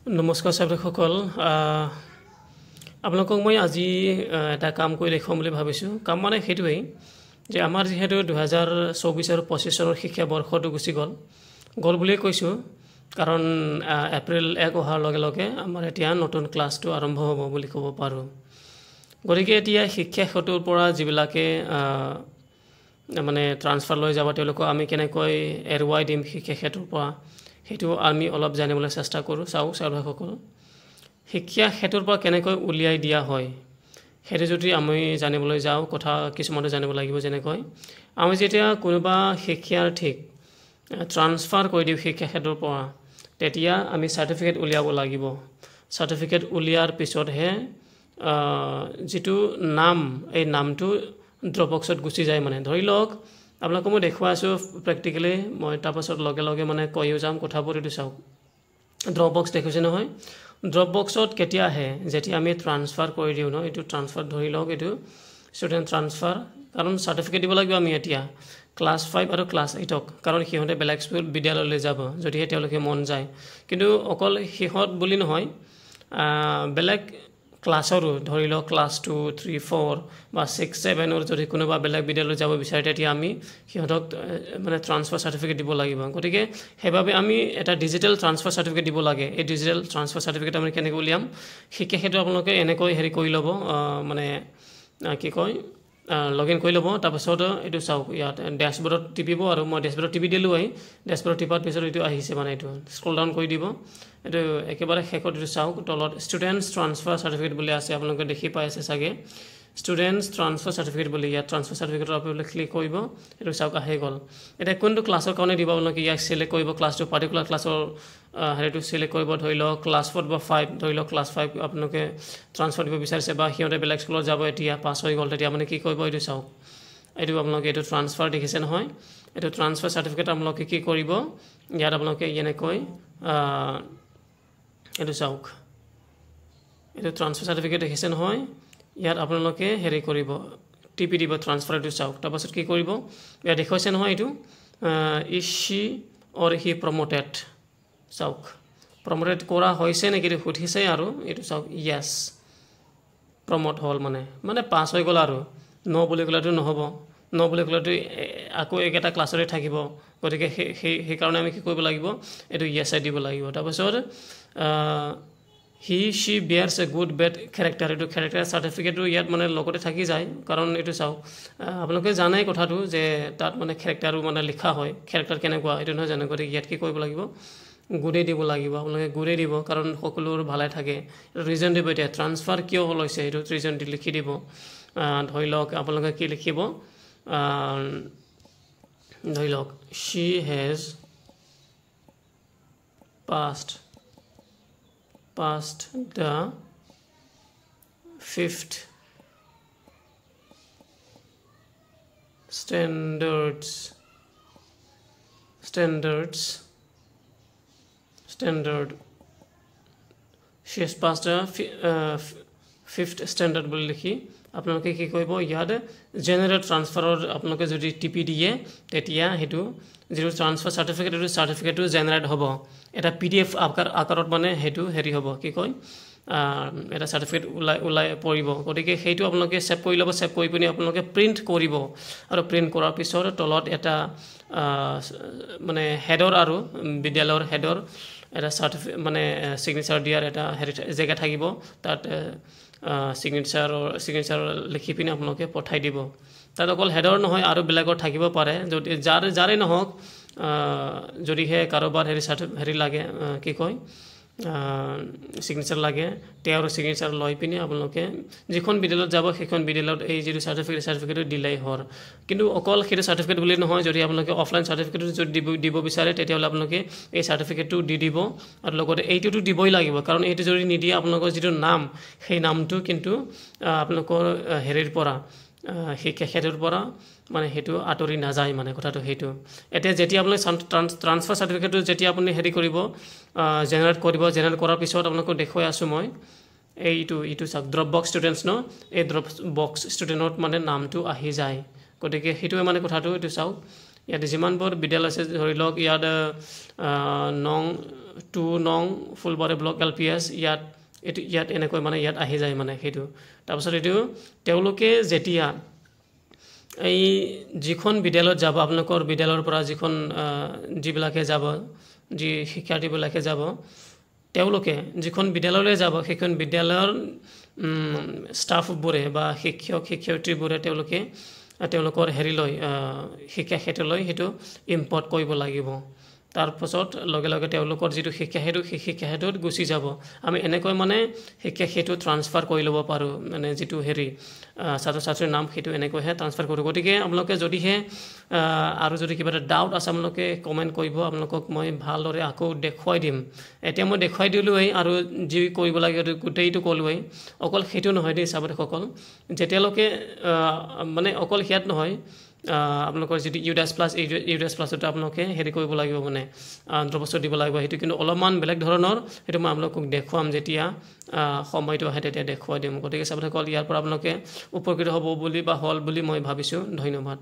নমস্কাৰ ছাত্ৰসকল আপোনালোকক মই আজি এটা কাম কৰি দেখাম বুলি ভাবিছোঁ কাম মানে সেইটোৱেই যে আমাৰ যেহেতু 2024 আৰু 25 চনৰ শিক্ষা বৰ্ষটো গুচি গ'ল বুলিয়ে কৈছোঁ কাৰণ এপ্ৰিল 1 অহাৰ লগে লগে আমাৰ এতিয়া নতুন ক্লাছটো আৰম্ভ হ'ব বুলি ক'ব পাৰোঁ গতিকে এতিয়া শিক্ষা ক্ষেত্ৰৰ পৰা যিবিলাকে মানে ট্ৰান্সফাৰ লৈ যাব তেওঁলোকক আমি কেনেকৈ এৰুৱাই দিম শিক্ষা ক্ষেত্ৰৰ পৰা সেইটো আমি অলপ জানিবলৈ চেষ্টা কৰোঁ ছাত্ৰসকল শিক্ষা ক্ষেত্ৰৰ পৰা কেনেকৈ উলিয়াই দিয়া হয় সেইটো যদি আমি জানিবলৈ যাওঁ কথা কিছুমানে জানিব লাগিব যেনেকৈ আমি যেতিয়া কোনোবা শিক্ষাৰ্থীক ট্ৰান্সফাৰ কৰি দিওঁ শিক্ষা ক্ষেত্ৰৰ পৰা তেতিয়া আমি সাৰ্টিফিকেট উলিয়াব লাগিব সাৰ্টিফিকেট উলিয়াৰ পিছতহে যেটো নাম এই নামটো ড্ৰপ বক্সত গুচি যায় মানে ধৰি লওক আপোনালোকক মই দেখুৱাই আছোঁ প্ৰেক্টিকেলি মই তাৰপাছত লগে লগে মানে কৈও যাম কথাবোৰ এইটো চাওক ড্ৰপ বক্স দেখিছে নহয় ড্ৰপ বক্সত কেতিয়া আহে যেতিয়া আমি ট্ৰান্সফাৰ কৰি দিওঁ ন এইটো ট্ৰান্সফাৰ ধৰি লওক এইটো ষ্টুডেণ্ট ট্ৰান্সফাৰ কাৰণ সাৰ্টিফিকেট দিব লাগিব আমি এতিয়া ক্লাছ 5 আৰু ক্লাছ 8ক কাৰণ সিহঁতে বেলেগ স্কুল বিদ্যালয়লৈ যাব যদিহে তেওঁলোকে মন যায় কিন্তু অকল সিহঁত বুলি নহয় বেলেগ ক্লাছৰো ধৰি লওক ক্লাছ 2 3 4 বা 6 7 ৰ যদি কোনোবা বেলেগ বিদ্যালয়লৈ যাব বিচাৰে তেতিয়া আমি সিহঁতক মানে ট্ৰান্সফাৰ সাৰ্টিফিকেট দিব লাগিব গতিকে হেবাবে আমি এটা ডিজিটেল ট্ৰান্সফাৰ সাৰ্টিফিকেট দিব লাগে এই ডিজিটেল ট্ৰান্সফাৰ সাৰ্টিফিকেট আমি কেনেকৈ উলিয়াম শিক্ষা ক্ষেত্ৰত আপোনালোকে এনেকৈ হেৰি কৰি ল'ব মানে কি কয় লগইন কৰি ল'ব তাৰপাছত এইটো চাওক ইয়াত ড্যাশবোৰ্ডত টিপিব আৰু মই ড্যাশবোৰ্ডত টিপি দিলোঁ ড্যাশবোৰ্ডত টিপাৰ পিছত এইটো আহিছে মানে এইটো স্ক্ৰল ডাউন কৰি দিব এইটো একেবাৰে শেষত এইটো চাওক তলত ষ্টুডেণ্টছ ট্ৰান্সফাৰ সাৰ্টিফিকেট বুলি আছে আপোনালোকে দেখি পাই আছে চাগে ষ্টুডেণ্টছ ট্ৰান্সফাৰ সাৰ্টিফিকেট বুলি ইয়াত ট্ৰান্সফাৰ সাৰ্টিফিকেটৰ আপোনালোকে ক্লিক কৰিব এইটো চাওক আহি গ'ল এতিয়া কোনটো ক্লাছৰ কাৰণে দিব আপোনালোকে ইয়াক চিলেক্ট কৰিব ক্লাছটো পাৰ্টিকুলাৰ ক্লাছৰ হেৰিটো চিলেক্ট কৰিব ধৰি লওক ক্লাছ 4 বা 5 ধৰি লওক ক্লাছ 5 আপোনালোকে ট্ৰান্সফাৰ দিব বিচাৰিছে বা সিহঁতে বেলেগ স্কুলত যাব এতিয়া পাছ হৈ গ'ল তেতিয়া মানে কি কৰিব এইটো চাওক এইটো আপোনালোকে এইটো ট্ৰান্সফাৰ দেখিছে নহয় এইটো ট্ৰান্সফাৰ সাৰ্টিফিকেট আপোনালোকে কি কৰিব ইয়াত আপোনালোকে এনেকৈ এইটো চাওক এইটো ট্ৰান্সফাৰ সাৰ্টিফিকেট দেখিছে নহয় ইয়াত আপোনালোকে হেৰি কৰিব টিপি দিব ট্ৰান্সফাৰ এইটো চাওক তাৰপাছত কি কৰিব ইয়াত দেখুৱাইছে নহয় এইটো ইজ शी অৰ হি প্ৰমোটেড চাওক প্ৰমোটেড কৰা হৈছে নেকি সুধিছে আৰু এইটো চাওক ইয়েছ প্ৰমোট হ'ল মানে পাছ হৈ গ'ল আৰু ন বুলি ক'লেতো নহ'ব ন বুলি ক'লেতো আকৌ একেটা ক্লাছতে থাকিব গতিকে সেইকাৰণে আমি কি কৰিব লাগিব এইটো ইয়েছ দিব লাগিব তাৰপাছত হি she bears a good bad character এইটো character certificate ইয়াত মানে লগতে থাকি যায় কাৰণ এইটো চাওক আপোনালোকে জানে কথাটো যে তাত মানে character মানে লিখা হয় character কেনেকুৱা এইটো নহয় জানো গতিকে ইয়াত কি কৰিব লাগিব গুডে দিব লাগিব আপোনালোকে গুডে দিব কাৰণ সকলোৰ ভালে থাকে ৰিজন দিব এতিয়া ট্ৰান্সফাৰ কিয় হ'ল হৈছে এইটো ৰিজন দি লিখি দিব ধৰি লওক আপোনালোকে কি লিখিব ধৰি লওক she has passed the 5th standard she has passed the 5th standard বুলি লিখি আপোনালোকে কি কৰিব ইয়াত জেনাৰেল ট্ৰান্সফাৰৰ আপোনালোকে যদি টিপি দিয়ে তেতিয়া হেতু যিটো ট্ৰান্সফাৰ সাৰ্টিফিকেটটো জেনাৰেট হ'ব এটা পিডিএফ আকাৰত মানে হেতু হেৰি হ'ব কি কয় এটা সাৰ্টিফিকেট উলাই পৰিব গতিকে সেইটো আপোনালোকে সেভ কৰি ল'ব সেভ কৰি পিনি আপোনালোকে প্ৰিন্ট কৰিব আৰু প্ৰিন্ট কৰাৰ পিছত তলত এটা মানে হেডৰ আৰু বিদ্যালয়ৰ হেডৰ এটা সাৰ্টিফিকেট মানে সিগনেচাৰ দিয়াৰ এটা হেৰি জেগা থাকিব তাত সিগনেচাৰ লিখি পিনি আপোনালোকে পঠাই দিব তাত অকল হেডৰ নহয় আৰু বেলেগৰ থাকিব পাৰে যদি যাৰে নহওক যদিহে কাৰোবাৰ হেৰি লাগে কি কয় সিগনেচাৰ লাগে তেওঁৰ সিগনেচাৰ লৈ পিনি আপোনালোকে যিখন বিদ্যালয়ত যাব সেইখন বিদ্যালয়ত এই যিটো সাৰ্টিফিকেট দিলেই হয় কিন্তু অকল সেইটো সাৰ্টিফিকেট বুলি নহয় যদি আপোনালোকে অফলাইন সাৰ্টিফিকেট যদি দিব বিচাৰে তেতিয়াহ'লে আপোনালোকে এই সাৰ্টিফিকেটটো দি দিব আৰু লগতে এইটোতো দিবই লাগিব কাৰণ এইটো যদি নিদিয়ে আপোনালোকৰ যিটো নাম সেই নামটো কিন্তু আপোনালোকৰ হেৰিৰ পৰা শিক্ষা ক্ষেত্ৰৰ পৰা মানে হেতু আতৰি নাযায় মানে কথাটো হেতু এতিয়া যেতিয়া আপুনি ট্ৰান্সফাৰ সাৰ্টিফিকেটটো যেতিয়া আপুনি হেৰি কৰিব জেনাৰেট কৰাৰ পিছত আপোনালোকক দেখুৱাই আছোঁ মই এইটো চাওক ড্ৰপ বক্স ষ্টুডেণ্টছ ন এই ড্ৰপ বক্স ষ্টুডেণ্টত মানে নামটো আহি যায় গতিকে সেইটোৱে মানে কথাটো এইটো চাওক ইয়াত যিমানবোৰ বিদ্যালয় আছে ধৰি লওক ইয়াত নং 2 নং ফুলবাৰী ব্লক LPS ইয়াত এনেকৈ মানে ইয়াত আহি যায় মানে সেইটো তাৰপিছত এইটো তেওঁলোকে যেতিয়া এই যিখন বিদ্যালয়ত যাব আপোনালোকৰ বিদ্যালয়ৰ পৰা যিবিলাকে যাব যি শিক্ষাৰ্থীবিলাকে যাব তেওঁলোকে যিখন বিদ্যালয়লৈ যাব সেইখন বিদ্যালয়ৰ ষ্টাফবোৰে বা শিক্ষয়িত্ৰীবোৰে তেওঁলোকৰ হেৰিলৈ শিক্ষা ক্ষেত্ৰলৈ সেইটো ইম্পৰ্ট কৰিব লাগিব তাৰপাছত লগে লগে তেওঁলোকৰ যিটো শিক্ষা ক্ষেত্ৰত গুচি যাব আমি এনেকৈ মানে শিক্ষা ক্ষেত্ৰত ট্ৰান্সফাৰ কৰি ল'ব পাৰোঁ মানে যিটো হেৰি ছাত্ৰ ছাত্ৰীৰ নাম সেইটো এনেকৈহে ট্ৰান্সফাৰ কৰোঁ গতিকে আপোনালোকে যদিহে আৰু যদি কিবা এটা ডাউট আছে আপোনালোকে কমেণ্ট কৰিব আপোনালোকক মই ভালদৰে আকৌ দেখুৱাই দিম এতিয়া মই দেখুৱাই দিলোঁৱেই আৰু যি কৰিব লাগে গোটেইটো ক'লোৱেই অকল সেইটো নহয় দেই ছাত্ৰসকল যেতিয়ালৈকে মানে অকল সেয়াত নহয় আপোনালোকৰ যিটো ইউডাছ প্লাছতো আপোনালোকে হেৰি কৰিব লাগিব মানে দ্ৰৱস্ত দিব লাগিব সেইটো কিন্তু অলপমান বেলেগ ধৰণৰ সেইটো মই আপোনালোকক দেখুৱাম যেতিয়া সময়টো আহে তেতিয়া দেখুৱাই দিম গতিকে ছাত্ৰসকল ইয়াৰ পৰা আপোনালোকে উপকৃত হ'ব বুলি বা হ'ল বুলি মই ভাবিছোঁ ধন্যবাদ